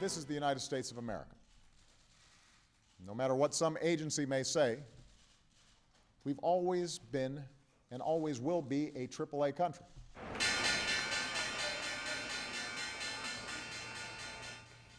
This is the United States of America. No matter what some agency may say, we've always been and always will be a AAA country.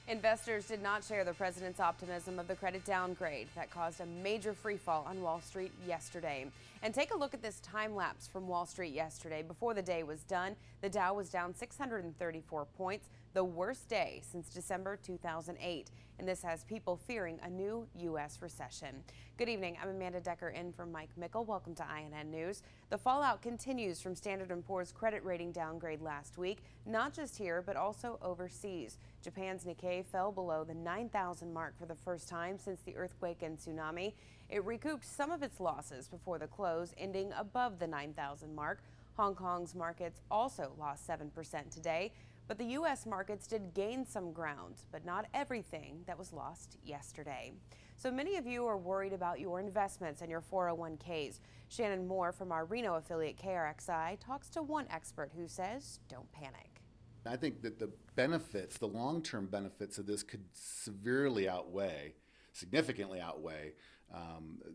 Investors did not share the president's optimism of the credit downgrade that caused a major freefall on Wall Street yesterday. And take a look at this time lapse from Wall Street yesterday. Before the day was done, the Dow was down 634 points, the worst day since December 2008. And this has people fearing a new U.S. recession. Good evening. I'm Amanda Decker in for Mike Mickle. Welcome to INN News. The fallout continues from Standard & Poor's credit rating downgrade last week, not just here, but also overseas. Japan's Nikkei fell below the 9,000 mark for the first time since the earthquake and tsunami. It recouped some of its losses before the close, ending above the 9,000 mark. Hong Kong's markets also lost 7% today, but the U.S. markets did gain some ground, but not everything that was lost yesterday. So many of you are worried about your investments and your 401ks. Shannon Moore from our Reno affiliate KRXI talks to one expert who says, don't panic. I think that the benefits, the long-term benefits of this could significantly outweigh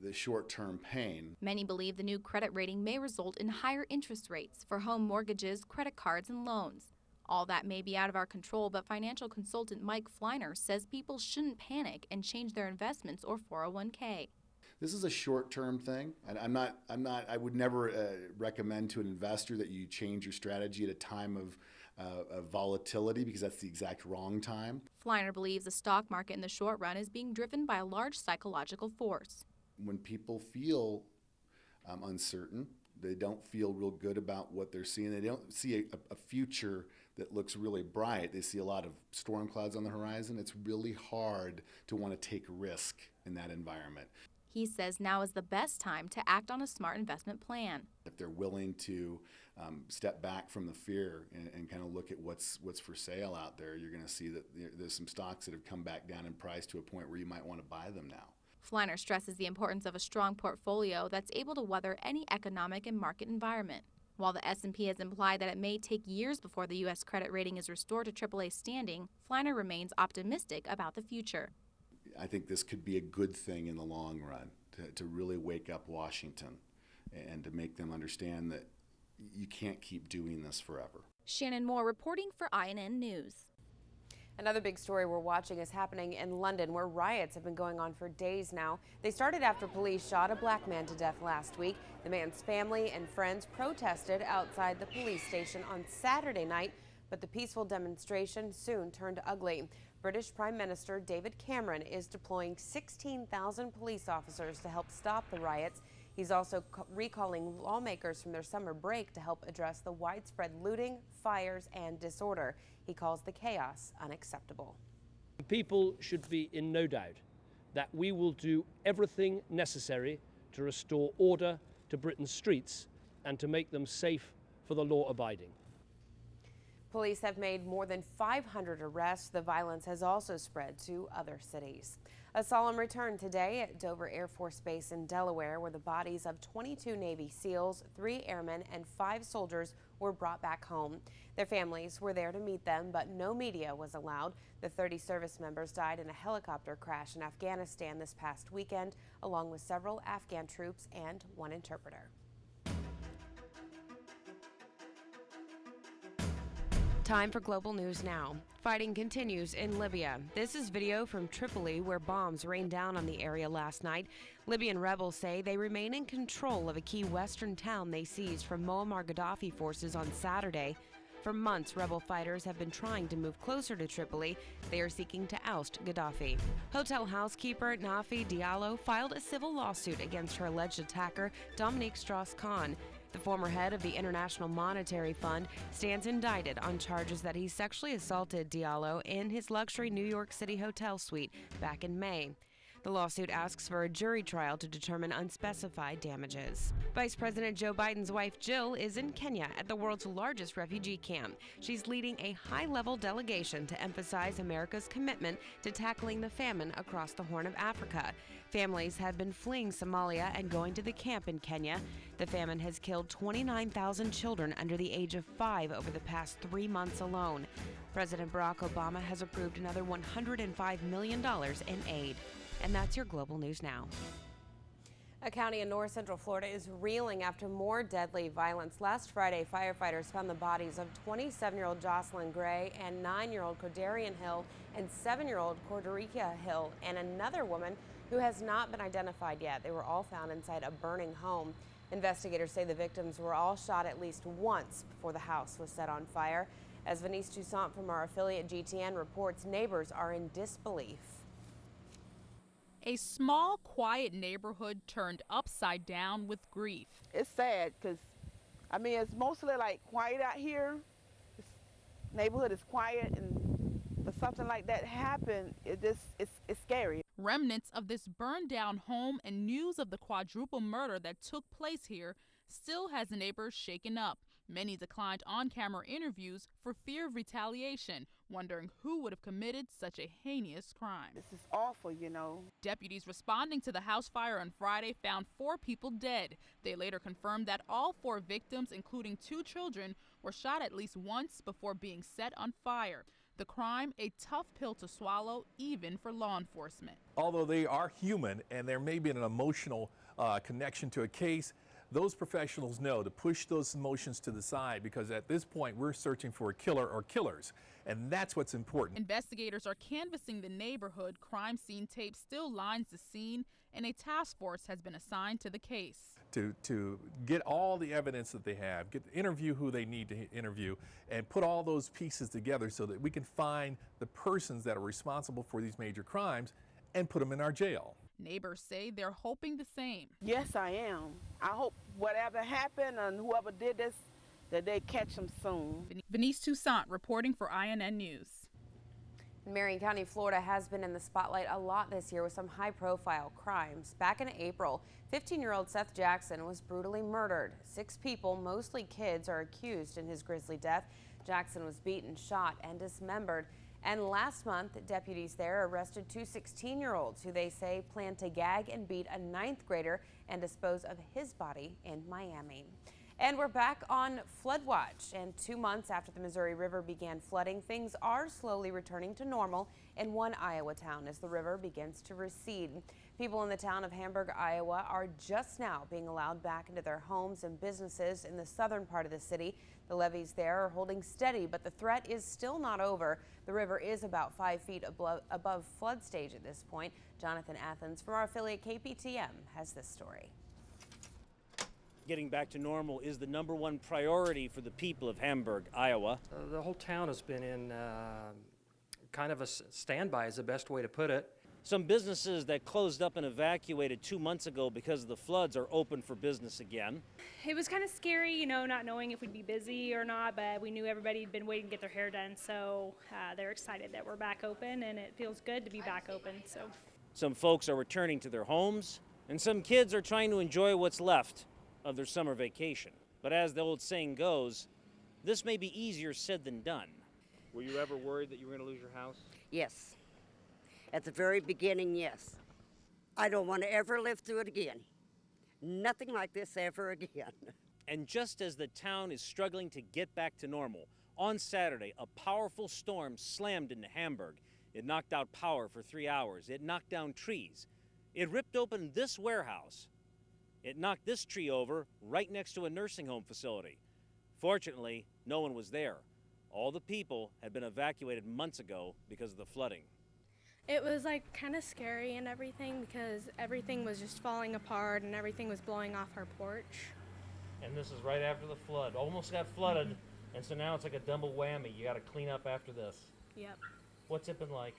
the short-term pain. Many believe the new credit rating may result in higher interest rates for home mortgages, credit cards, and loans. All that may be out of our control, but financial consultant Mike Fleiner says people shouldn't panic and change their investments or 401k. This is a short-term thing, and I would never recommend to an investor that you change your strategy at a time of volatility, because that's the exact wrong time. Fleiner believes the stock market in the short run is being driven by a large psychological force. When people feel uncertain, they don't feel real good about what they're seeing. They don't see a future that looks really bright. They see a lot of storm clouds on the horizon. It's really hard to want to take risk in that environment. He says now is the best time to act on a smart investment plan. If they're willing to step back from the fear and kind of look at what's for sale out there, you're going to see that there's some stocks that have come back down in price to a point where you might want to buy them now. Fleiner stresses the importance of a strong portfolio that's able to weather any economic and market environment. While the S&P has implied that it may take years before the U.S. credit rating is restored to AAA standing, Fleiner remains optimistic about the future. I think this could be a good thing in the long run to really wake up Washington and to make them understand that you can't keep doing this forever. Shannon Moore reporting for INN News. Another big story we're watching is happening in London, where riots have been going on for days now. They started after police shot a black man to death last week. The man's family and friends protested outside the police station on Saturday night, but the peaceful demonstration soon turned ugly. British Prime Minister David Cameron is deploying 16,000 police officers to help stop the riots. He's also recalling lawmakers from their summer break to help address the widespread looting, fires, and disorder. He calls the chaos unacceptable. People should be in no doubt that we will do everything necessary to restore order to Britain's streets and to make them safe for the law-abiding. Police have made more than 500 arrests. The violence has also spread to other cities. A solemn return today at Dover Air Force Base in Delaware, where the bodies of 22 Navy SEALs, 3 airmen, and 5 soldiers were brought back home. Their families were there to meet them, but no media was allowed. The 30 service members died in a helicopter crash in Afghanistan this past weekend, along with several Afghan troops and 1 interpreter. Time for global news now. Fighting continues in Libya. This is video from Tripoli, where bombs rained down on the area last night. Libyan rebels say they remain in control of a key western town they seized from Muammar Gaddafi forces on Saturday. For months, rebel fighters have been trying to move closer to Tripoli. They are seeking to oust Gaddafi. Hotel housekeeper Nafi Diallo filed a civil lawsuit against her alleged attacker, Dominique Strauss-Kahn. The former head of the International Monetary Fund stands indicted on charges that he sexually assaulted Diallo in his luxury New York City hotel suite back in May. The lawsuit asks for a jury trial to determine unspecified damages. Vice President Joe Biden's wife Jill is in Kenya at the world's largest refugee camp. She's leading a high-level delegation to emphasize America's commitment to tackling the famine across the Horn of Africa. Families have been fleeing Somalia and going to the camp in Kenya. The famine has killed 29,000 children under the age of 5 over the past 3 months alone. President Barack Obama has approved another $105 million in aid. And that's your Global News Now. A county in north central Florida is reeling after more deadly violence. Last Friday, firefighters found the bodies of 27-year-old Jocelyn Gray and 9-year-old Cordarian Hill and 7-year-old Corderica Hill and another woman who has not been identified yet. They were all found inside a burning home. Investigators say the victims were all shot at least once before the house was set on fire. As Venice Toussaint from our affiliate GTN reports, neighbors are in disbelief. A small, quiet neighborhood turned upside down with grief. It's sad because, I mean, it's mostly like quiet out here. This neighborhood is quiet, and for something like that happen, it's scary. Remnants of this burned down home and news of the quadruple murder that took place here still has neighbors shaken up. Many declined on-camera interviews for fear of retaliation, wondering who would have committed such a heinous crime. This is awful, you know. Deputies responding to the house fire on Friday found 4 people dead. They later confirmed that all 4 victims, including 2 children, were shot at least once before being set on fire. The crime, a tough pill to swallow, even for law enforcement. Although they are human and there may be an emotional connection to a case, those professionals know to push those emotions to the side, because at this point we're searching for a killer or killers, and that's what's important. Investigators are canvassing the neighborhood. Crime scene tape still lines the scene, and a task force has been assigned to the case. To get all the evidence that they have, interview who they need to interview, and put all those pieces together so that we can find the persons that are responsible for these major crimes and put them in our jail. Neighbors say they're hoping the same. Yes, I am. I hope whatever happened and whoever did this, that they catch them soon. Venice Toussaint reporting for INN News. Marion County, Florida has been in the spotlight a lot this year with some high-profile crimes. Back in April, 15-year-old Seth Jackson was brutally murdered. 6 people, mostly kids, are accused in his grisly death. Jackson was beaten, shot, and dismembered. And last month, deputies there arrested 2 16-year-olds who they say planned to gag and beat a 9th grader and dispose of his body in Miami. And we're back on flood watch, and 2 months after the Missouri River began flooding, things are slowly returning to normal in one Iowa town as the river begins to recede. People in the town of Hamburg, Iowa are just now being allowed back into their homes and businesses in the southern part of the city. The levees there are holding steady, but the threat is still not over. The river is about 5 feet above flood stage at this point. Jonathan Athens from our affiliate KPTM has this story. Getting back to normal is the #1 priority for the people of Hamburg, Iowa. The whole town has been in kind of a standby is the best way to put it. Some businesses that closed up and evacuated 2 months ago because of the floods are open for business again. It was kind of scary, you know, not knowing if we'd be busy or not, but we knew everybody had been waiting to get their hair done, so they're excited that we're back open, and it feels good to be back open. So some folks are returning to their homes, and some kids are trying to enjoy what's left of their summer vacation. But as the old saying goes, this may be easier said than done. Were you ever worried that you were going to lose your house? Yes. At the very beginning, yes. I don't want to ever live through it again. Nothing like this ever again. And just as the town is struggling to get back to normal, on Saturday, a powerful storm slammed into Hamburg. It knocked out power for 3 hours. It knocked down trees. It ripped open this warehouse. It knocked this tree over right next to a nursing home facility. Fortunately, no one was there. All the people had been evacuated months ago because of the flooding. it was like kind of scary and everything because everything was just falling apart and everything was blowing off our porch. And this is right after the flood. Almost got flooded, and so now it's like a double whammy. You got to clean up after this. Yep. What's it been like?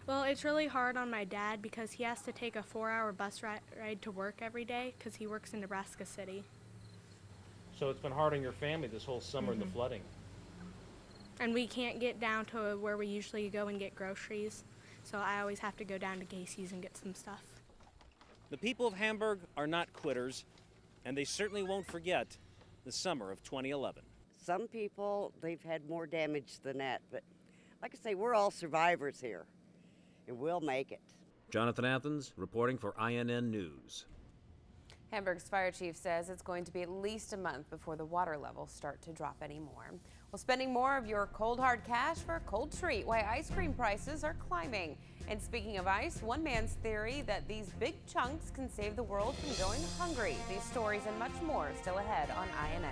Well, it's really hard on my dad because he has to take a 4-hour bus ride to work every day because he works in Nebraska City. So it's been hard on your family this whole summer in the flooding. And we can't get down to where we usually go and get groceries. so I always have to go down to Casey's and get some stuff. The people of Hamburg are not quitters, and they certainly won't forget the summer of 2011. Some people, they've had more damage than that, but like I say, we're all survivors here, and we'll make it. Jonathan Athens reporting for INN News. Hamburg's fire chief says it's going to be at least a month before the water levels start to drop anymore. Well, spending more of your cold hard cash for a cold treat, why ice cream prices are climbing. And speaking of ice, one man's theory that these big chunks can save the world from going hungry. These stories and much more still ahead on INN.